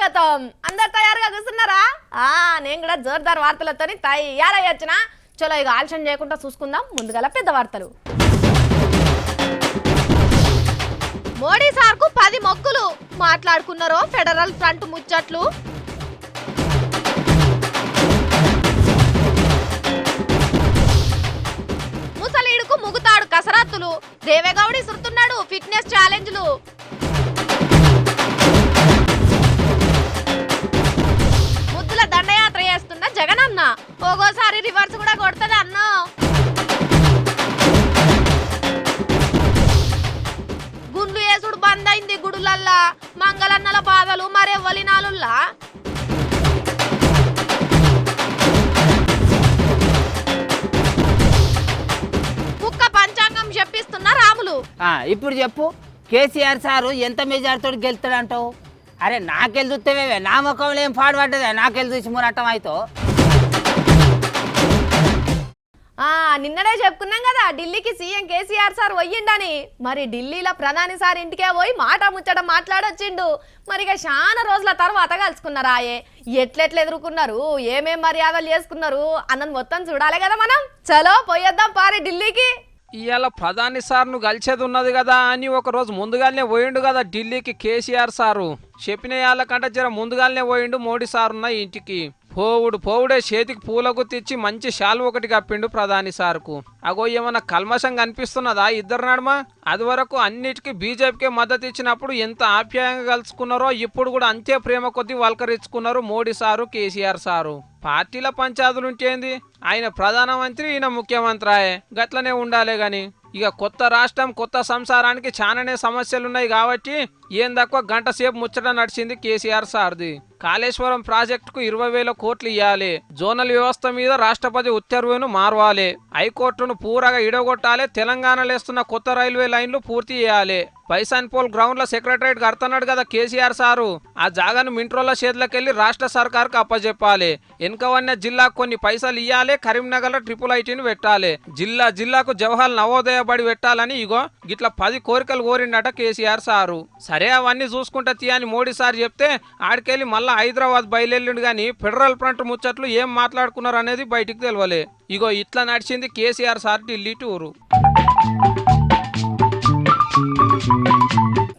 స్వాగతం. అందరు తయారుగా కూర్చున్నారా? నేను కూడా జోర్దార్ వార్తలతో తయారయ్యొచ్చిన. చలో ఇక ఆలస్యం చేయకుండా చూసుకుందాం. ముందుగా పెద్ద వార్తలు. మోడీ సార్కు 10 మొక్కులు మాట్లాడుకున్నారో ఫెడరల్ ఫ్రంట్ ముచ్చట్లు. ముసలీడుకు ముగుతాడు కసరత్తులు. దేవేగౌడి సురుతున్నాడు ఫిట్నెస్ ఛాలెంజ్లు. ముద్దుల దండయాత్ర చేస్తున్న జగనన్న ఒక్కోసారి రివర్స్ కూడా కొడుతుంది అన్న. గుండ్లు వేసుడు బంద్ అయింది గుడులల్లా. మంగళన్నల బాధలు మరెవ్వలినాలుల్లా. కుక్క పంచాంగం చెప్పిస్తున్న రాములు. ఇప్పుడు చెప్పు, కేసీఆర్ సారు ఎంత మెజార్టీతో గెలుతాడంటావు? అరే నాకెళ్ళి చూస్తేవే, నా ముఖంలో ఏం పాడుపడ్డదే, నాకెళ్ళి చూసి మురట్టం అవుతో. నిన్ననే చెప్పుకున్నాం కదా ఢిల్లీకి సీఎం కేసీఆర్ సార్ పోయిండని. మరి ఢిల్లీలో ప్రధాని సార్ ఇంటికే పోయి మాట ముచ్చట మాట్లాడొచ్చిండు. మరి ఇక చాలా రోజుల తర్వాత కలుసుకున్నారాయే. ఎట్లెట్లు ఎదుర్కొన్నారు, ఏమేం మర్యాదలు చేసుకున్నారు అన్నది మొత్తం చూడాలి కదా మనం. చలో పోయొద్దాం పారి ఢిల్లీకి. ఇవాళ ప్రధాని సార్ను కలిసేది ఉన్నది కదా అని ఒక రోజు ముందుగానే పోయిండు కదా ఢిల్లీకి కేసీఆర్ సారు. చెప్పిన వాళ్ళకంటే జర ముందుగానే పోయిండు మోడీ సారున్న ఇంటికి. పోవుడే చేతికి పూల గుర్తిచ్చి మంచి షాల్ ఒకటి కప్పిండు ప్రధాని సార్కు. అగో ఏమన్నా కల్మషం కనిపిస్తున్నదా ఇద్దరు నడుమ? అది వరకు అన్నిటికీ బీజేపీకే మద్దతు ఇచ్చినప్పుడు ఎంత ఆప్యాయంగా కలుసుకున్నారో ఇప్పుడు కూడా అంతే ప్రేమ కొద్దీ వల్కరించుకున్నారు మోడీ సారు కేసీఆర్ సారు. పార్టీల పంచాదులుంటేంది, ఆయన ప్రధానమంత్రి ఈయన ముఖ్యమంత్రి, గట్లనే ఉండాలే గాని. ఇక కొత్త రాష్ట్రం కొత్త సంసారానికి చాలానే సమస్యలున్నాయి కాబట్టి ఏం తక్కువ గంట సేపు ముచ్చట నడిచింది కేసీఆర్ సార్ది. కాళేశ్వరం ప్రాజెక్టుకు 20,000 కోట్లు ఇవ్వాలి. జోనల్ వ్యవస్థ మీద రాష్ట్రపతి ఉత్తర్వును మార్వాలి. హైకోర్టును పూరగా ఇడగొట్టాలి. తెలంగాణలో వేస్తున్న కొత్త రైల్వే లైన్లు పూర్తి చేయాలి. పైసాన్పోల్ గ్రౌండ్ లో సెక్రటరేట్ కడుతున్నాడు కదా కేసీఆర్ సారు. ఆ జాగాను మింట్రోల చేతులకెళ్లి రాష్ట్ర సర్కార్కు అప్పచెప్పాలి. వెనుకవన్న జిల్లాకు కొన్ని పైసలు ఇవ్వాలి. కరీంనగర్ లో IIITని పెట్టాలి. జిల్లాకు జవహర్ నవోదయ బడి పెట్టాలని ఇగో గిట్లా 10 కోరికలు కోరిండట కేసీఆర్ సారు. సరే అవన్నీ చూసుకుంటా తీయని మోడీ సార్ చెప్తే ఆడికెళ్ళి మళ్ళా హైదరాబాద్ బయలుదేరిండు గాని ఫెడరల్ ఫ్రంట్ ముచ్చట్లు ఏం మాట్లాడుకున్నారు అనేది బయటికి తెలియలే. ఇగో ఇట్లా నడిచింది KCR sir Delhi tour.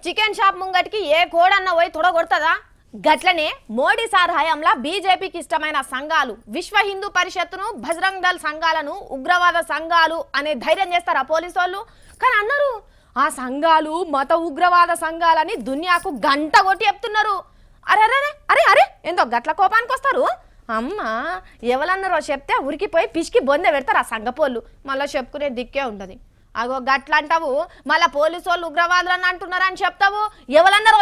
Chicken shop ముంగటికి ఏ కోడన్న పోయి తొడగొడుతుందా? గట్లనే మోడీ సార్ హయాంలో బీజేపీకి ఇష్టమైన సంఘాలు విశ్వ హిందూ పరిషత్తును, బజరంగ్ దళ్ సంఘాలను ఉగ్రవాద సంఘాలు అనే ధైర్యం చేస్తారా పోలీసు వాళ్ళు? కానీ అన్నారు ఆ సంఘాలు మత ఉగ్రవాద సంఘాలని దునియాకు గంట కొట్టి చెప్తున్నారు. అరే అరే అరే అరే ఎంతో గట్ల కోపానికి వస్తారు. అమ్మ ఎవరన్నారో చెప్తే ఉరికిపోయి పిసికి బొందె పెడతారు ఆ సంఘపోళ్ళు. మళ్ళీ చెప్పుకునే దిక్కే ఉండదు. అగో గట్ల అంటావు, మళ్ళీ పోలీసు వాళ్ళు ఉగ్రవాదులని అంటున్నారు అని చెప్తావు. ఎవరన్నారో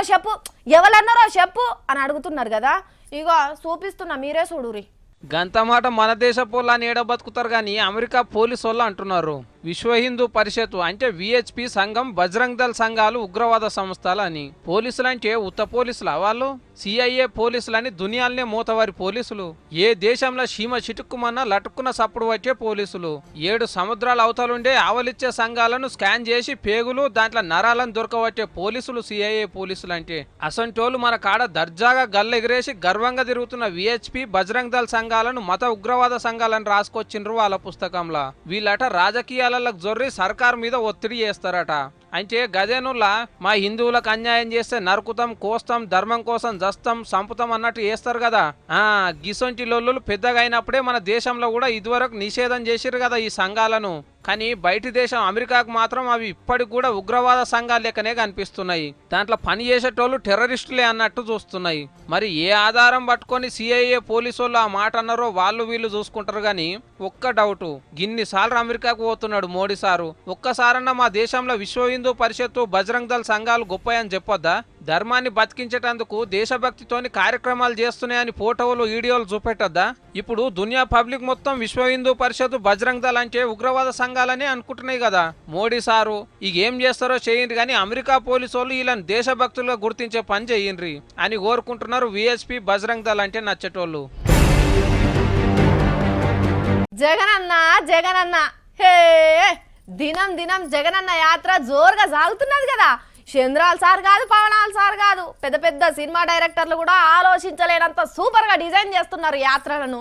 చెప్పు అని అడుగుతున్నారు కదా. ఇగో చూపిస్తున్నా, మీరే చూడురి. గంత మాట మన దేశ పోళ్ళని ఏడ బతుకుతారు కానీ అమెరికా పోలీసు వాళ్ళు అంటున్నారు విశ్వ హిందూ పరిషత్తు అంటే విహెచ్పి సంఘం, బజరంగ్ దళ్ సంఘాలు ఉగ్రవాద సంస్థలు అని. పోలీసులు అంటే ఉత్త పోలీసులు వాళ్ళు CIA పోలీసులని దునియాలనే మోతవారి పోలీసులు. ఏ దేశంలో సీమ చిటుక్కుమన్నా లటుక్కున్న సప్పుడు వచ్చే పోలీసులు. 7 సముద్రాల అవతలుండే ఆవలిచ్చే సంఘాలను స్కాన్ చేసి పేగులు దాంట్లో నరాలను దొరకవచ్చే పోలీసులు CIA పోలీసులు అంటే. అసంటోళ్ళు మన కాడ దర్జాగా గల్లెగిరేసి గర్వంగా తిరుగుతున్న విహెచ్పి, బజరంగ్ దళ్ సంఘాలను మత ఉగ్రవాద సంఘాలను రాసుకొచ్చిండ్రు వాళ్ళ పుస్తకంలో. వీళ్ళట రాజకీయాలకు జొర్రి సర్కార్ మీద ఒత్తిడి చేస్తారట. అంటే గదేనుల్లా మా హిందువులకు అన్యాయం చేస్తే నరుకుతాం, కోస్తాం, ధర్మం కోసం జస్తాం, సంపుతాం అన్నట్టు చేస్తారు కదా. గిసొంటి లొల్లులు పెద్దగా అయినప్పుడే మన దేశంలో కూడా ఇదివరకు నిషేధం చేసిరు కదా ఈ సంఘాలను. కానీ బయటి దేశం అమెరికాకు మాత్రం అవి ఇప్పటికి కూడా ఉగ్రవాద సంఘాలు లెక్కనే కనిపిస్తున్నాయి. దాంట్లో పని చేసేటోళ్ళు టెర్రరిస్టులే అన్నట్టు చూస్తున్నాయి. మరి ఏ ఆధారం పట్టుకొని CIA పోలీసు వాళ్ళు ఆ మాట అన్నారో వాళ్ళు వీళ్ళు చూసుకుంటారు. కానీ ఒక్క డౌటు, గిన్నిసార్లు అమెరికాకు పోతున్నాడు మోడీ సారు, ఒక్కసారన్నా మా దేశంలో విశ్వ హిందూ పరిషత్తు, బజరంగ్ దళ్ సంఘాలు గొప్పయని చెప్పొద్దా? ధర్మాన్ని బతికించేటందుకు దేశభక్తితోని కార్యక్రమాలు చేస్తున్నాయని ఫోటోలు, వీడియోలు చూపెట్టొద్దా? ఇప్పుడు దునియా పబ్లిక్ మొత్తం విశ్వ హిందూ పరిషత్తు, బజరంగ్ దళ్ అంటే ఉగ్రవాద సంఘాలని అనుకుంటున్నాయి కదా. మోడీ సారు ఇక ఏం చేస్తారో చేయండి కానీ అమెరికా పోలీసు వాళ్ళు వీళ్ళని దేశభక్తులుగా గుర్తించే పని చేయండి అని కోరుకుంటున్నారు విహెచ్పి, బజరంగ్ దళ్ అంటే నచ్చేటోళ్ళు. జగనన్న హే దినం జగనన్న యాత్ర జోరుగా సాగుతున్నది కదా. చంద్రాల సార్ కాదు, పవనాల సార్ కాదు, పెద్ద పెద్ద సినిమా డైరెక్టర్లు కూడా ఆలోచించలేనంత సూపర్ గా డిజైన్ చేస్తున్నారు యాత్రలను.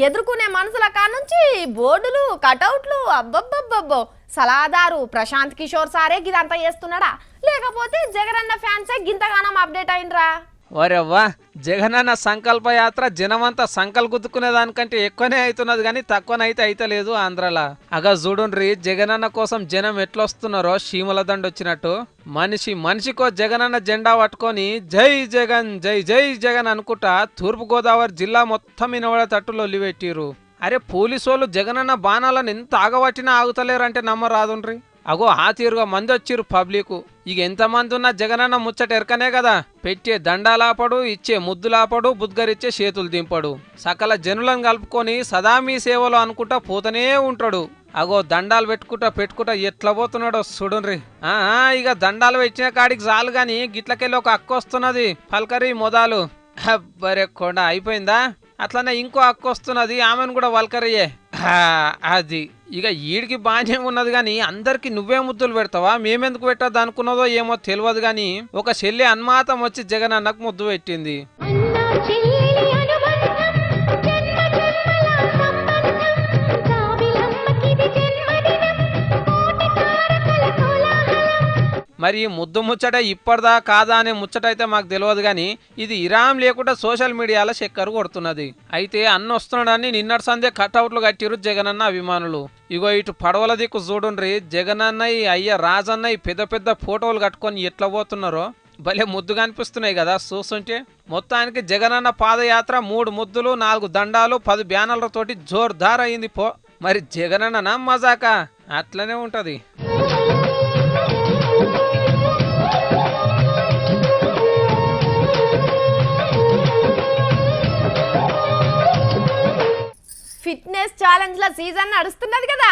ఎదుర్కొనే మనుషుల కానుంచి బోర్డులు, కటౌట్లు, అబ్బబ్బబ్బబ్బో. సలహాదారు ప్రశాంత్ కిషోర్ సారే గిదంతా చేస్తున్నాడా, లేకపోతే జగనన్న ఫ్యాన్సే గింతగానం అప్డేట్ అయినరా? వరేవ్వా, జగనన్న సంకల్ప యాత్ర జనమంతా సంకల్ గుద్దుకునే దానికంటే ఎక్కువనే అవుతున్నది కానీ తక్కువనైతే అయితలేదు ఆంధ్రాల. అగా చూడుండ్రి, జగనన్న కోసం జనం ఎట్లొస్తున్నారో శీమల దండ వచ్చినట్టు. మనిషికో జగనన్న జెండా పట్టుకొని జై జగన్ జై జై జగన్ అనుకుంటా తూర్పుగోదావరి జిల్లా మొత్తం వినబడే తట్టులో ఒలివెట్టిరు. అరే పోలీసోళ్ళు జగనన్న బాణాలను ఎంత ఆగబట్టినా ఆగుతలేరంటే నమ్మరాదుండ్రి. అగో ఆ తీరుగా మంది వచ్చిర్రు పబ్లిక్. ఇక ఎంతమంది ఉన్నా జగనన్న ముచ్చట ఎరకనే కదా. పెట్టే దండాలాపడు, ఇచ్చే ముద్దులాపడు, బుద్గరిచ్చే చేతులు దింపడు. సకల జనులను కలుపుకొని సదా మీ సేవలో అనుకుంటా పోతనే ఉంటాడు. అగో దండాలు పెట్టుకుంటా ఎట్లా పోతున్నాడో చూడుండ్రి. ఇక దండాలు పెట్టిన కాడికి చాలు గాని గిట్లకెళ్ళి ఒక అక్క వస్తున్నది, పల్కరి మొదలు. బరే కొండ అయిపోయిందా? అట్లనే ఇంకో అక్క వస్తున్నది, ఆమెను కూడా వల్కరియే. అది ఇక ఈడికి బాగానే ఉన్నది కానీ అందరికి నువ్వే ముద్దులు పెడతావా, మేమెందుకు పెట్టద్దు అనుకున్నదో ఏమో తెలియదు కానీ ఒక చెల్లి అన్మాతం వచ్చి జగనన్నకు ముద్దు పెట్టింది. మరి ఈ ముద్దు ముచ్చట ఇప్పటిదా కాదా అనే ముచ్చట అయితే మాకు తెలియదు కానీ ఇది ఇరాం లేకుండా సోషల్ మీడియాలో చక్కరు కొడుతున్నది. అయితే అన్న వస్తున్నాడని నిన్నటి సందే కట్అవుట్లు కట్టిరు జగనన్న అభిమానులు. ఇగో ఇటు పడవల దిక్కు చూడుండ్రి, జగనన్నయ్య అయ్య రాజన్నయ్య పెద్ద పెద్ద ఫోటోలు కట్టుకొని ఎట్లా పోతున్నారో భలే ముద్దుగా అనిపిస్తున్నాయి కదా చూస్తుంటే. మొత్తానికి జగనన్న పాదయాత్ర 3 ముద్దులు, 4 దండాలు, 10 బ్యానర్లతోటి జోర్దార్ అయింది పో. మరి జగనన్న మజాకా అట్లనే ఉంటది. ఫిట్నెస్ ఛాలెంజ్ల సీజన్ నడుస్తున్నది కదా.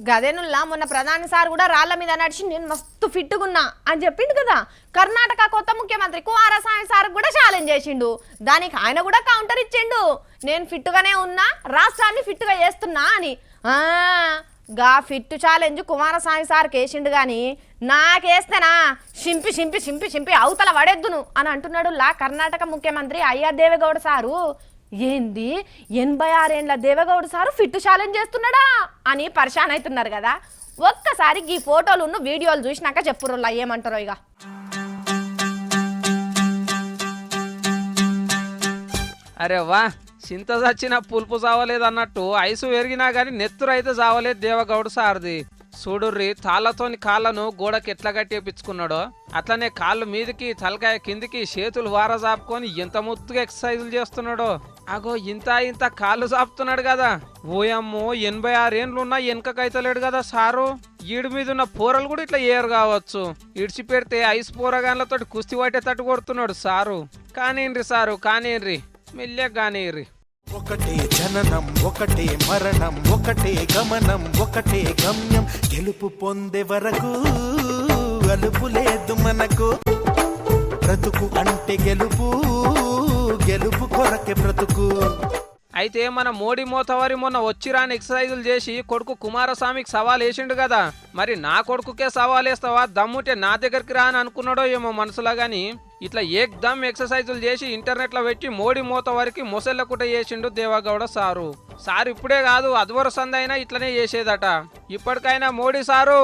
గదేనుల్లా మొన్న ప్రధాని సార్ కూడా రాళ్ల మీద నడిచి నేను మస్తు ఫిట్టుగున్నా అని చెప్పిండు కదా. కర్ణాటక కొత్త ముఖ్యమంత్రి కుమారస్వామి సార్ కూడా ఛాలెంజ్ చేసిండు. దానికి ఆయన కూడా కౌంటర్ ఇచ్చిండు, నేను ఫిట్టుగానే ఉన్నా, రాష్ట్రాన్ని ఫిట్టుగా చేస్తున్నా అని. గా ఫిట్ ఛాలెంజ్ కుమారస్వామి సార్కి వేసిండు కానీ నాకేస్తేనా చింపి చింపి చింపి చింపి అవతల పడేద్దును అని అంటున్నాడు కర్ణాటక ముఖ్యమంత్రి అయ్యర్ దేవేగౌడ సారు. ఏంది 86 ఏండ్ల దేవేగౌడ సారు ఫిట్ ఛాలెంజ్ చేస్తున్నాడా అని పరిశాన్ అవుతున్నారు కదా. ఒక్కసారి ఈ ఫోటోలు వీడియోలు చూసినాక చెప్పురులా ఏమంటారో. ఇక అరే వా, చింత చచ్చిన పులుపు చావలేదు అన్నట్టు ఐసు పెరిగినా గాని నెత్తురు అయితే చావలేదు దేవగౌడ సార్ది. చూడుర్రి, తాళ్లతోని కాళ్ళను గోడకి ఎట్లా కట్టేపించుకున్నాడో అట్లనే కాళ్ళు మీదికి తలకాయ కిందికి చేతులు వార చాపుకొని ఎంత ముద్దుగా ఎక్సర్సైజులు చేస్తున్నాడో. అగో ఇంత కాళ్ళు చాపుతున్నాడు కదా. ఓయమ్మో 86 ఏండ్లు ఉన్నా వెనకకైతలేడు కదా సారు. ఈడి మీద ఉన్న పోరలు కూడా ఇట్లా ఏరు కావచ్చు. ఇడిచి పెడితే ఐసు పోరగాన్లతోటి కుస్తీ పట్టేటట్టు కొడుతున్నాడు సారు. కానివ్వండి సారు, కానివ్వండి, మెల్లె కానివ్వండి. ఒకటే జననం, ఒకటే మరణం, ఒకటే గమనం, ఒకటే గమ్యం. గెలుపు పొందే వరకు అలుపు లేదు మనకు. బ్రతుకు అంటే గెలుపు, గెలుపు కొరకే బ్రతుకు. అయితే మన మోడీ మోతవారి మొన్న వచ్చిరాని ఎక్సర్సైజులు చేసి కొడుకు కుమారస్వామికి సవాల్ వేసిండు కదా. మరి నా కొడుకుకే సవాల్ వేస్తావా, దమ్ముంటే నా దగ్గరికి రా అని అనుకున్నాడో ఏమో మనసులా గాని ఇట్లా ఏకదమ్ ఎక్సర్సైజులు చేసి ఇంటర్నెట్లో పెట్టి మోడీ మోతవారికి మొసళ్ళకుట చేసిండు దేవగౌడ సారు. సార్ ఇప్పుడే కాదు అదివర సందైనా ఇట్లనే చేసేదట. ఇప్పటికైనా మోడీ సారు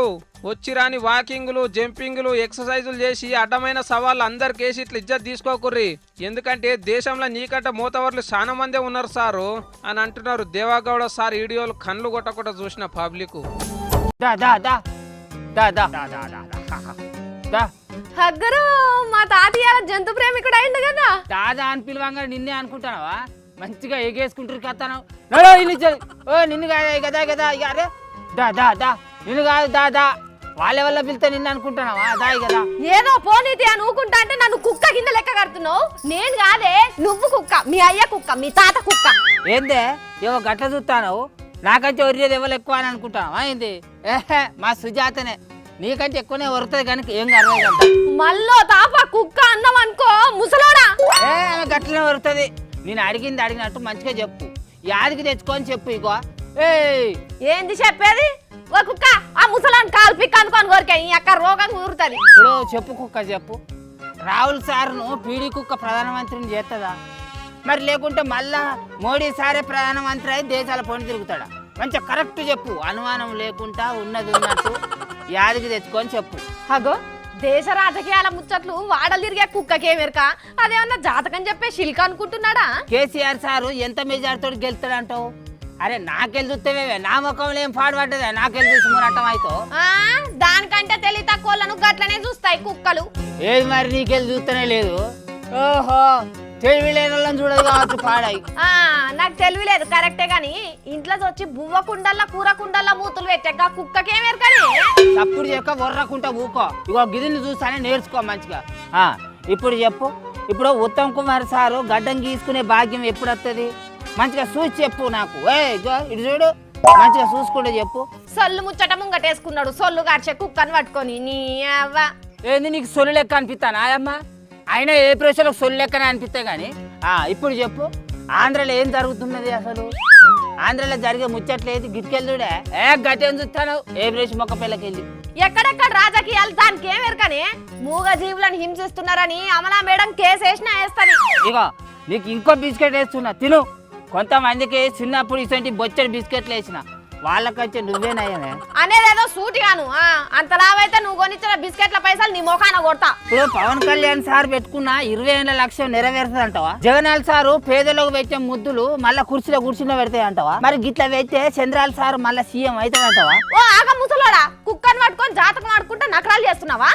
వచ్చిరాని వాకింగ్లు, జంపింగ్లు, ఎక్సర్సైజులు చేసి అడ్డమైన సవాళ్ళు అందరికేసి ఇట్లా ఇజ్జత్ తీసుకోకుర్రి. ఎందుకంటే దేశంలో నీకంటే మోతవర్లు చాలా మందే ఉన్నారు సారు అని అంటున్నారు దేవగౌడ సార్ వీడియోలు కళ్ళు కొట్టకుండా చూసిన పబ్లిక్. హగ్గరు మా తాతయ్య జంతు ప్రేమికుడు అయింది కదా. దాదా అని పిలవంగా నిన్నే అనుకుంటానవా? మంచిగా ఎగేసుకుంటారు కత్తాను. నిన్ను కదా కదా ఇక అరే దా నిన్ను కాదు దాదా, వాళ్ళ వల్ల పిలితే నిన్ను అనుకుంటానవా? దాయి కదా ఏదో పోనీతి అని ఊకుంటా అంటే నన్ను కుక్క కింద లెక్క కడుతున్నావు. నేను కాదే, నువ్వు కుక్క, మీ అయ్య కుక్క, మీ తాత కుక్క. ఏందే ఏవో గట్ల చూస్తాను, నాకంటే ఒరిచేది ఎవరు ఎక్కువ అని అనుకుంటావా? ఏంది మా సుజాతనే నీకంటే ఎక్కువనే వరుతుంది కనుక ఏం అరవై గంట మళ్ళీ తాప కుక్క అన్నావు అనుకో ముసలోడా. ఆమె గట్లనే వరుతుంది. నేను అడిగినట్టు మంచిగా చెప్పు, యాదికి తెచ్చుకొని చెప్పు. ఇగో ఏంది చెప్పేది? ఓ కుక్క, ఆ ముసలాన్ని కాలు పిక్ అనుకోని కోరిక అక్క రోగం కుదురుతుంది. ఇప్పుడు చెప్పు కుక్క చెప్పు. రాహుల్ సార్ను పీడీ కుక్క ప్రధానమంత్రిని చేస్తుందా? మరి లేకుంటే మళ్ళా మోడీ సారే ప్రధానమంత్రి అయి దేశాల పొండి తిరుగుతాడా? మంచిగా కరెక్ట్ చెప్పు, అనుమానం లేకుండా ఉన్నది ఉన్నట్టు యాదికి తెచ్చుకొని చెప్పు. అగో దేశ రాజకీయాల ముచ్చట్లు వాడలు తిరిగే కుక్కకేమెరక, అదేమన్నా జాతకం చెప్పే శిల్క అనుకుంటున్నాడా? కేసీఆర్ సారు ఎంత మెజార్టీతో గెలుస్తాడంటావు? అరే నాకెళ్ళి చూస్తేవే, నా ముఖంలో ఏం పాడుపడ్డదా? నాకెళ్ళి చూసి మురట్టం అవుతావు. దానికంటే తెలివి తక్కువలను గట్లనే చూస్తాయి కుక్కలు. ఏది మరి నీకెళ్ళి చూస్తేనే లేదు? ఓహో, తెలివి లేని వాళ్ళని చూడదు కావచ్చు పాడాయి. నాకు తెలివి లేదు కరెక్టే గాని ఇంట్లో వచ్చి బువ్వ కుండల్లా కూర కుండల్లా మూతులు పెట్టాక కుక్కకేమెరకని తప్పుడు చెక్క వర్రకుంటా ఊకో. ఇగో గిదిని చూస్తానే నేర్చుకో మంచిగా. ఇప్పుడు చెప్పు, ఇప్పుడు ఉత్తమ్ కుమార్ సారు గడ్డం గీసుకునే భాగ్యం ఎప్పుడు వస్తుంది? మంచిగా చూసి చెప్పు నాకు. ఇటు చూడు, మంచిగా చూసుకుంటే చెప్పు. సొల్లు ముచ్చట ముంగటేసుకున్నాడు, సొల్లు గార్చే కుక్కని పట్టుకొని. నీ అవ్వ ఏంది నీకు సొల్లు లెక్క అనిపిస్తాను ఆయమ్మ? అయినా ఏ ప్రెషర్లకు సొల్లు లెక్కనే అనిపిస్తాయి కానీ ఇప్పుడు చెప్పు, ఆంధ్రలో ఏం జరుగుతున్నది అసలు? ఆంధ్రలో జరిగే ముచ్చట్లేదు గిట్కెళ్ళుడే గట్టేం చూస్తాను ఏ ప్రెషర్ మొక్క పిల్లకెళ్ళి. ఎక్కడెక్కడ రాజకీయాలు దానికి ఏమెరకని మూగ జీవులను హింసిస్తున్నారని అమలా మేడం కేసు వేసినా వేస్తుంది. ఇగో నీకు ఇంకో బిస్కెట్ వేస్తున్నా తిను. కొంతమందికి చిన్నప్పుడు ఇటువంటి బొచ్చడి బిస్కెట్లు వేసిన వాళ్ళకొచ్చే నువ్వేనయ్యనే అనేదేదో సూటిగాను. అంత లాభైతే నువ్వు కొనిచ్చిన బిస్కెట్ల పైసలు నీ మొఖాన కొడతా. ఇప్పుడు పవన్ కళ్యాణ్ సార్ పెట్టుకున్న 20 లక్షలు నెరవేరుతుంది అంటావా? జగనాల్ సారు పేదలకు పెట్టే ముద్దులు మళ్ళా కుర్చీలో పెడతాయి అంటావా? మరి గిట్లా పెడితే చంద్రాల్ సార్ మళ్ళా సీఎం అవుతాడు అంటావా? ఓ ఆగ ముసలోడా, కుక్కని పట్టుకొని జాతకం ఆడుకుంటా నకరాలు చేస్తున్నావా?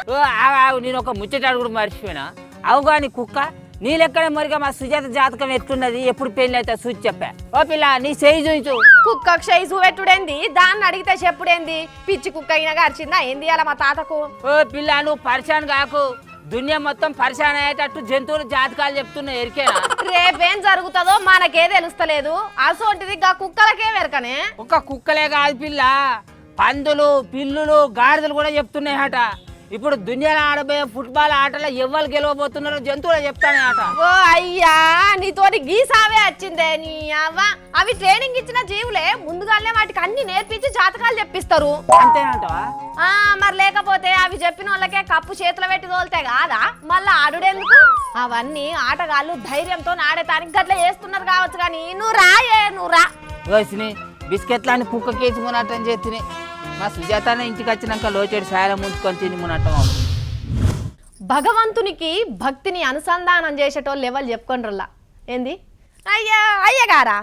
నేను ఒక ముచ్చట అడుగుడు మర్చిపోయినా. అవుగాని కుక్క నీ లెక్కనే మరిగా మా సుజాత జాతకం ఎట్లున్నది, ఎప్పుడు పెళ్లి అయితే చూసి చెప్పా. ఓ పిల్ల నీ చేయి చూయించు. కుక్క క్షయిసు పెట్టుడేంది, దాన్ని అడిగితే చెప్పుడేంది? పిచ్చి కుక్క అయినా గరిచిందా ఏంది అలా మా తాతకు? ఓ పిల్ల నువ్వు పరిశాన్ కాకు, దునియా మొత్తం పరిశాన్ అయ్యేటట్టు జంతువులు జాతకాలు చెప్తున్నా ఎరికేనా? రేపేం జరుగుతుందో మనకే తెలుస్తలేదు, అసోంటిది గా కుక్కలకే వెరకనే. ఒక కుక్కలే కాదు పిల్ల, పందులు పిల్లులు గాడిదలు కూడా చెప్తున్నాయి అట. ఇప్పుడు దునియాలో ఆడబోయే ఫుట్బాల్ ఆటలో ఎవరు గెలవబోతున్నారో జంతువులు చెప్తానే ఆట. ఓ అయ్యా నీతోటి గీసావే వచ్చిందే నీ అవ్వ. అవి ట్రైనింగ్ ఇచ్చిన జీవులే, ముందుగానే వాటికి అన్ని నేర్పించి జాతకాలు చెప్పిస్తారు. అంతేనంటవా? మరి లేకపోతే అవి చెప్పిన వాళ్ళకే కప్పు చేతులు పెట్టి తోలితే కాదా మళ్ళా ఆడుడెందుకు? అవన్నీ ఆటగాళ్ళు ధైర్యంతో ఆడేటానికి గట్ల చేస్తున్నారు కావచ్చు కానీ నువ్వు రా. వచ్చినాయి బిస్కెట్లని కుక్క కేసి మునట్టం చేస్తున్నాయి. మా సుజాతనే ఇంటికి వచ్చినాక లోచేడు సాయం ముంచుకొని తిని మునట్టం. భగవంతునికి భక్తిని అనుసంధానం చేసేటోళ్ళు లెవెల్ చెప్పుకోనరల్లా ఏంది? అయ్యగారా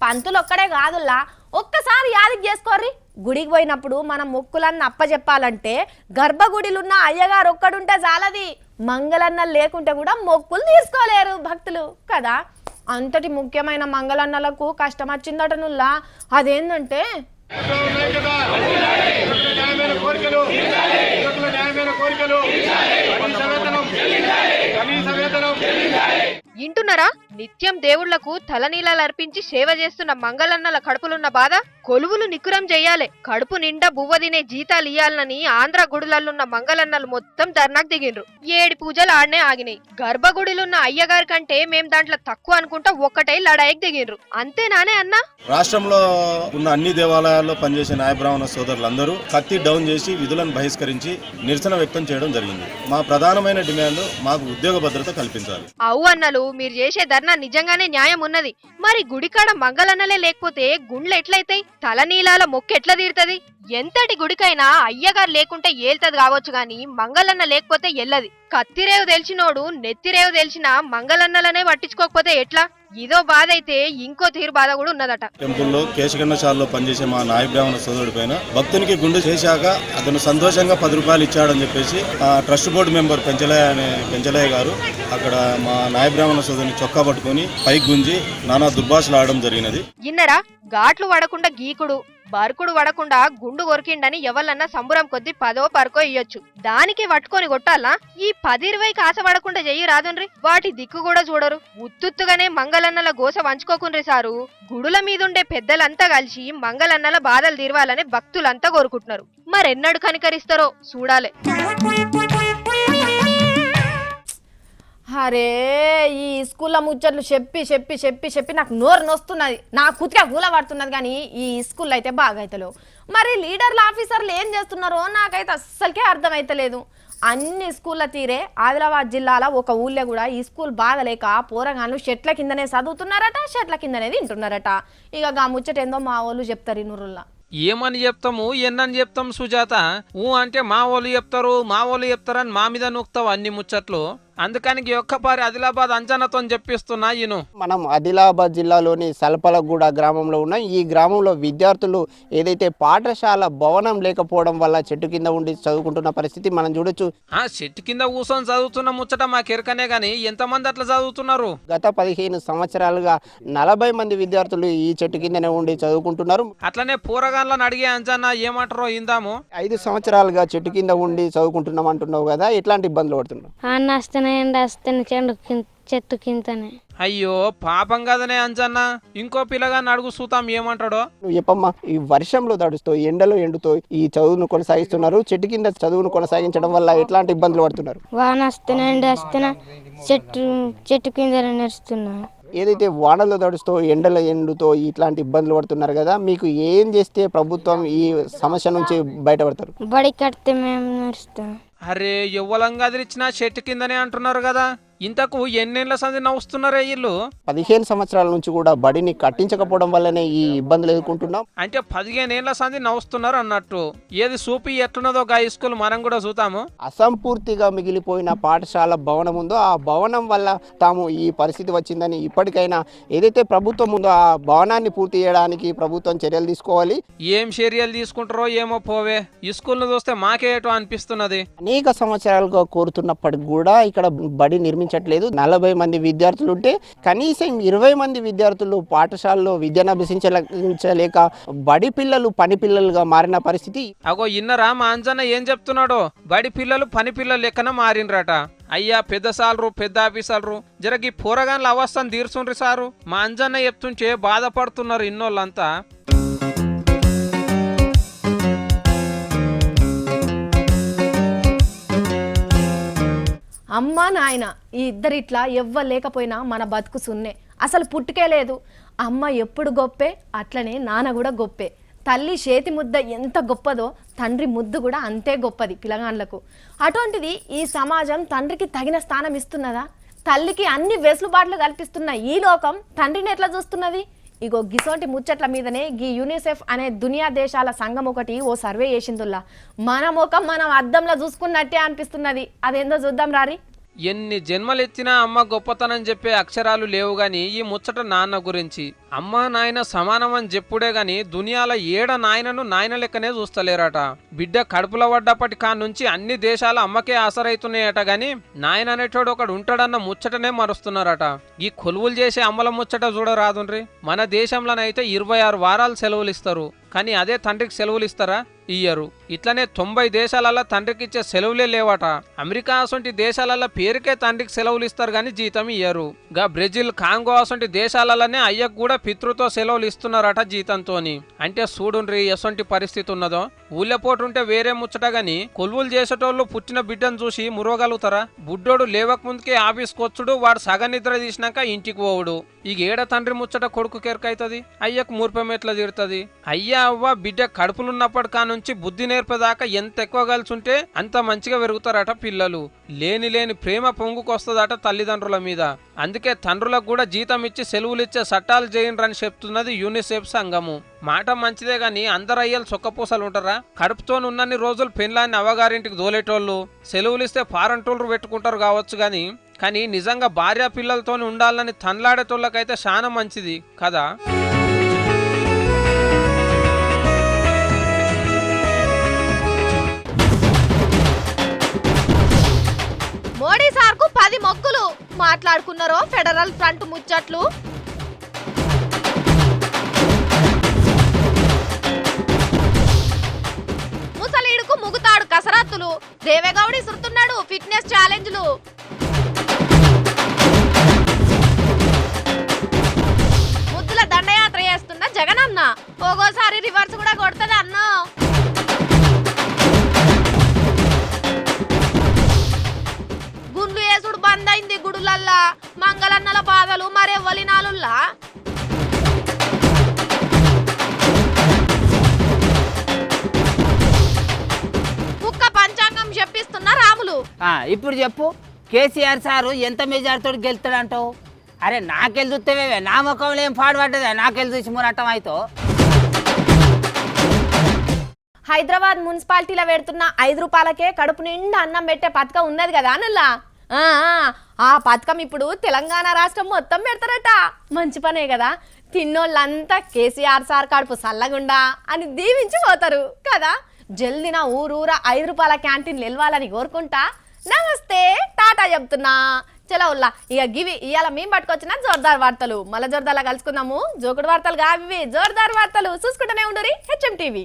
పంతులు ఒక్కడే కాదుల్లా, ఒక్కసారి యాదికి చేసుకోర్రి. గుడికి పోయినప్పుడు మనం మొక్కులన్నీ అప్పచెప్పాలంటే గర్భగుడిలున్న అయ్యగారు ఒక్కడుంటే చాలది. మంగళన్న లేకుంటే కూడా మొక్కులు తీసుకోలేరు భక్తులు కదా. అంతటి ముఖ్యమైన మంగళన్నలకు కష్టం వచ్చిందట నుల్లా. అదేంటంటే ఇంటున్నారా? నిత్యం దేవుళ్లకు తలనీలాలు అర్పించి సేవ చేస్తున్న మంగళన్నల కడుపులున్న బాధ కొలువులు నిక్కురం చెయ్యాలే. కడుపు నిండా బువ్వ తినే జీతాలు ఇయ్యాలని ఆంధ్ర గుడులల్లున్న మంగళన్నలు మొత్తం ధర్నాకు దిగిండ్రు. 7 పూజలు ఆడనే ఆగినాయి. గర్భగుడిలున్న అయ్యగారి కంటే మేం దాంట్లో తక్కువ అనుకుంటా ఒక్కటై లడాయికి దిగిండ్రు. అంతేనానే అన్నా? రాష్ట్రంలో ఉన్న అన్ని దేవాలయాల్లో పనిచేసే న్యాయ బ్రాహ్మణ సోదరులందరూ కత్తి డౌన్ చేసి విధులను బహిష్కరించి నిరసన వ్యక్తం చేయడం జరిగింది. మా ప్రధానమైన డిమాండ్ మాకు ఉద్యోగ భద్రత కల్పించాలి. అవు అన్నలు, మీరు చేసే ధర్నా నిజంగానే న్యాయం ఉన్నది. మరి గుడికాడ మంగళన్నలే లేకపోతే గుండ్లు ఎట్లయితాయి? తలనీలాల మొక్క ఎట్లా తీరుతుంది? ఎంతటి గుడికైనా అయ్యగారు లేకుంటే ఏల్తది కావచ్చు గాని మంగళన్న లేకపోతే ఎల్లది. కత్తిరేవు తెలిసినోడు నెత్తిరేవు తెలిసిన మంగళన్నలనే పట్టించుకోకపోతే ఎట్లా? ఇదో బాధ అయితే ఇంకో తీరు బాధ కూడా ఉన్నదట. టెంపుల్లో కేశగండశాలలో పనిచేసే మా నాయ బ్రాహ్మణ సోదరుడి పైన భక్తునికి గుండు చేశాక అతను సంతోషంగా 10 రూపాయలు ఇచ్చాడని చెప్పేసి ట్రస్ట్ బోర్డు మెంబర్ పెంచలయ్య గారు అక్కడ మా నాయ బ్రాహ్మణ సోదరుని చొక్కా పట్టుకుని పైకి గుంజి నానా దుర్భాషలు ఆడడం జరిగినది. ఇన్నరా ఘాట్లు పడకుండా గీకుడు, బరుకుడు పడకుండా గుండు కొరికిండని ఎవరన్నా సంబురం కొద్ది 10 పరకో ఇయ్యొచ్చు. దానికి పట్టుకొని కొట్టాలా? ఈ 10-20 కాస పడకుండా చెయ్యి రాదుండ్రి. వాటి దిక్కు కూడా చూడరు. ఉత్తుత్తుగానే మంగళన్నల గోస వంచుకోకుండ్రి సారు. గుడుల మీదుండే పెద్దలంతా కలిసి మంగళన్నల బాధలు తీరవాలని భక్తులంతా కోరుకుంటున్నారు. మరెన్నడు కనికరిస్తారో చూడాలే. అరే ఈ స్కూల్లో ముచ్చట్లు చెప్పి చెప్పి చెప్పి చెప్పి నాకు నోరు నొస్తున్నది, నా కుతిగా గూల పడుతున్నది. కానీ ఈ స్కూల్లో అయితే బాగా అవుతలేవు. మరి లీడర్లు ఆఫీసర్లు ఏం చేస్తున్నారో నాకైతే అస్సలకే అర్థమైతలేదు. అన్ని స్కూళ్ళ తీరే ఆదిలాబాద్ జిల్లాలో ఒక ఊళ్ళో కూడా ఈ స్కూల్ బాగలేక పోరగాళ్ళు చెట్ల కిందనే చదువుతున్నారట, చెట్ల కిందనే తింటున్నారట. ఇక గా ముచ్చటేందో మా వాళ్ళు చెప్తారు ఈ నూరుల్లా. ఏమని చెప్తాము ఎన్నని చెప్తాం సుజాత? అంటే మా వాళ్ళు చెప్తారని మా మీద నూక్తావు అన్ని ముచ్చట్లు. అందుకని ఒక్కపారి ఆదిలాబాద్ అంజనతో చెప్పిస్తున్నా ఈయన. మనం ఆదిలాబాద్ జిల్లాలోని సల్పలగూడ గ్రామంలో ఉన్న ఈ గ్రామంలో విద్యార్థులు ఏదైతే పాఠశాల భవనం లేకపోవడం వల్ల చెట్టు కింద ఉండి చదువుకుంటున్న పరిస్థితి మనం చూడొచ్చు. చెట్టు కింద కూర్చొని చదువుతున్న ముచ్చట మాకెరకనే గాని ఎంతమంది అట్లా చదువుతున్నారు? గత 15 సంవత్సరాలుగా 40 మంది విద్యార్థులు ఈ చెట్టు కిందనే ఉండి చదువుకుంటున్నారు. అట్లనే పోరగాన్లను అడిగే అంజనా ఏమంటారో ఇందాము. 5 సంవత్సరాలుగా చెట్టు కింద ఉండి చదువుకుంటున్నాం అంటున్నావు కదా, ఎట్లాంటి ఇబ్బందులు పడుతున్నావు? చెట్టు కిందనే. అయ్యో పాపం కదనే అంజన్న, ఇంకో పిల్లగాన్ని అడుగు చూతాం ఏమంటాడో. నువ్వు చెప్పమ్మా, ఈ వర్షంలో తడుస్తూ ఎండలో ఎండుతో ఈ చదువును కొనసాగిస్తున్నారు. చెట్టు కింద చదువును కొనసాగించడం వల్ల ఎట్లాంటి ఇబ్బందులు పడుతున్నారు? వాన వస్తున్నా ఎండ వస్తున్నా చెట్టు కింద నడుస్తున్నా. ఏదైతే వానలో తడుస్తూ ఎండలో ఎండుతో ఇట్లాంటి ఇబ్బందులు పడుతున్నారు కదా, మీకు ఏం చేస్తే ప్రభుత్వం ఈ సమస్య నుంచి బయటపడతారు? బడి కడితే మేము నడుస్తాం. అరే ఎవ్వలంగా అదిరిచ్చినా చెట్టు కిందనే అంటున్నారు కదా, ఇంతకు ఎన్నేళ్ల సంది నవ్వుస్తున్నారే వీళ్ళు? 15 సంవత్సరాల నుంచి కూడా బడిని కట్టించకపోవడం వల్లనే ఈ ఇబ్బందులు ఎదుర్కొంటున్నాం. అంటే 15 ఏళ్ల సంది నవ్వుస్తున్నారు అన్నట్టు. ఏది సూపి ఎట్లున్నదో గా స్కూల్ మనం కూడా చూతాము. అసంపూర్తిగా మిగిలిపోయిన పాఠశాల భవనం ఉందో ఆ భవనం వల్ల తాము ఈ పరిస్థితి వచ్చిందని, ఇప్పటికైనా ఏదైతే ప్రభుత్వం ఉందో ఆ భవనాన్ని పూర్తి చేయడానికి ప్రభుత్వం చర్యలు తీసుకోవాలి. ఏం చర్యలు తీసుకుంటారో ఏమో పోవే, ఈ స్కూల్ను చూస్తే మాకే ఏటో అనిపిస్తున్నది. అనేక సంవత్సరాలుగా కోరుతున్నప్పటికి కూడా ఇక్కడ బడి నిర్మించట్లేదు. 40 మంది విద్యార్థులు ఉంటే కనీసం 20 మంది విద్యార్థులు పాఠశాలలో విద్యను అభ్యసించలేక బడి పిల్లలు పని పిల్లలుగా మారిన పరిస్థితి. అగో ఇన్నరా మా అంజన్న ఏం చెప్తున్నాడో? బడి పిల్లలు పని పిల్లలు లెక్కన మారినరట. అయ్యా పెద్ద సాలరు పెద్ద ఆఫీసర్లు జరగి పోరగాన్ల అవస్థను తీర్చుండ్రి సారు. మా అంజన్న చెప్తుంటే బాధపడుతున్నారు ఇన్నోళ్ళంతా. అమ్మా నాయన ఈ ఇద్దరు ఇట్లా ఎవ్వలేకపోయినా మన బతుకు సున్నే, అసలు పుట్టుకే లేదు. అమ్మ ఎప్పుడు గొప్పే, అట్లనే నాన్న కూడా గొప్పే. తల్లి చేతి ముద్ద ఎంత గొప్పదో తండ్రి ముద్దు కూడా అంతే గొప్పది పిల్లగాండ్లకు. అటువంటిది ఈ సమాజం తండ్రికి తగిన స్థానం ఇస్తున్నదా? తల్లికి అన్ని వెసులుబాట్లు కల్పిస్తున్న ఈ లోకం తండ్రిని ఎట్లా చూస్తున్నది? ఇగో గిసోంటి ముచ్చట్ల మీదనే గీ యూనిసెఫ్ అనే దునియా దేశాల సంఘం ఒకటి ఓ సర్వే చేసిందుల్లా. మన ముఖం మనం అద్దంలో చూసుకున్నట్టే అనిపిస్తున్నది. అదేందో చూద్దాం రారి. ఎన్ని జన్మలెత్తినా అమ్మ గొప్పతనం చెప్పే అక్షరాలు లేవు గాని ఈ ముచ్చట నాన్న గురించి. అమ్మ నాయన సమానం అని చెప్పుడే గాని దునియాల ఏడ నాయనను నాయన లెక్కనే చూస్తలేరట. బిడ్డ కడుపులో పడ్డప్పటి కానుంచి అన్ని దేశాల అమ్మకే ఆసరైతున్నాయట గాని నాయన అనేటోడు ఒకడు ఉంటాడన్న ముచ్చటనే మరుస్తున్నారట. ఈ కొలువులు చేసే అమ్మల ముచ్చట చూడరాదుండ్రి. మన దేశంలోనైతే 26 వారాలు సెలవులు ఇస్తారు, కానీ అదే తండ్రికి సెలవులు ఇస్తారా? ఇయ్యరు. ఇట్లనే 90 దేశాలలో తండ్రికి ఇచ్చే సెలవులే లేవట. అమెరికా అసొంటి దేశాలలో పేరుకే తండ్రికి సెలవులు ఇస్తారు గాని జీతం ఇయ్యరు. గా బ్రెజిల్, కాంగో అసొంటి దేశాలలోనే అయ్యకు కూడా పితృతో సెలవులు ఇస్తున్నారట జీతంతోని. అంటే చూడుండ్రి ఎసొంటి పరిస్థితి ఉన్నదో. ఊళ్ళపోటుంటే వేరే ముచ్చట గాని కొలువులు చేసేటోళ్ళు పుట్టిన బిడ్డను చూసి మురవగలుగుతారా? బుడ్డోడు లేవక ముందుకే ఆఫీస్కి వచ్చుడు, వాడు సగ నిద్ర తీసినాక ఇంటికి పోవుడు. ఈ ఏడ తండ్రి ముచ్చట కొడుకు కెరకైతుంది, అయ్యకు మూర్పం ఎట్లా తీరుతుంది? అయ్యా అవ్వ బిడ్డ కడుపులున్నప్పటి కానుంచి బుద్ధి నేర్పేదాకా ఎంత ఎక్కువ కలుసుంటే అంత మంచిగా పెరుగుతారట పిల్లలు. లేని ప్రేమ పొంగుకొస్తుందట తల్లిదండ్రుల మీద. అందుకే తండ్రులకు కూడా జీతం ఇచ్చి సెలవులు ఇచ్చే చట్టాలు చేయండి చెప్తున్నది యూనిసెఫ్ సంఘము. మాట మంచిదే గాని అందరు అయ్యలు సొక్కపూసలు ఉంటారా? కడుపుతోనున్నన్ని రోజులు పెళ్ళాన్ని అవ్వగారింటికి దోలేటోళ్ళు సెలవులు ఇస్తే ఫారెంటోళ్ళు పెట్టుకుంటారు కావచ్చు కానీ నిజంగా భార్య పిల్లలతో ఉండాలని తన్లాడేటోళ్ళకైతే చాలా మంచిది కదా. మోడీ సార్కు 10 మొక్కులు మాట్లాడుకున్నారో ఫెడరల్ ఫ్రంట్ ముచ్చట్లు. ముసలీడుకు ముగుతాడు కసరత్తులు, దేవేగౌడి సురుతున్నాడు ఫిట్నెస్ ఛాలెంజ్లు. ముద్దుల దండయాత్ర చేస్తున్న జగనన్న ఒక్కోసారి రివర్స్ కూడా కొడుతుంది అన్నో. గుండ్లు వేసుడు బంద్ అయింది గుడులల్లా, మంగళన్నల బాధలు మరెవ్వలినాలుల్లా. కుక్క పంచాంగం చెప్పిస్తున్న రాములు, ఇప్పుడు చెప్పు కేసీఆర్ సారు ఎంత మెజార్టీతో గెలుస్తాడంటావు? అరే నాకెళ్ళి చూస్తేవే నా ముఖంలో ఏం పాడుపడ్డదా? నాకెళ్ళి చూసి మురట్టం అయితే హైదరాబాద్ మున్సిపాలిటీలో పెడుతున్న 5 రూపాయలకే కడుపు నిండా అన్నం పెట్టే పథకం ఉన్నది కదా అనుల్లా. ఆ పథకం ఇప్పుడు తెలంగాణ రాష్ట్రం మొత్తం పెడతారట. మంచి పనే కదా. తిన్నోళ్ళంతా కేసీఆర్ సార్ కడుపు సల్లగుండా అని దీవించి పోతారు కదా. జల్దిన ఊరూరా 5 రూపాయల క్యాంటీన్లు వెళ్ళాలని కోరుకుంటా. నమస్తే టాటా చెప్తున్నా. చలో ఉల్లా ఇక గివి ఇవాళ మేము పట్టుకొచ్చిన జోర్దార్ వార్తలు. మళ్ళీ జోర్దార్లా కలుసుకుందాము. జోకుడు వార్తలు కావి జోర్దార్ వార్తలు చూసుకుంటూనే ఉండురి HM TV.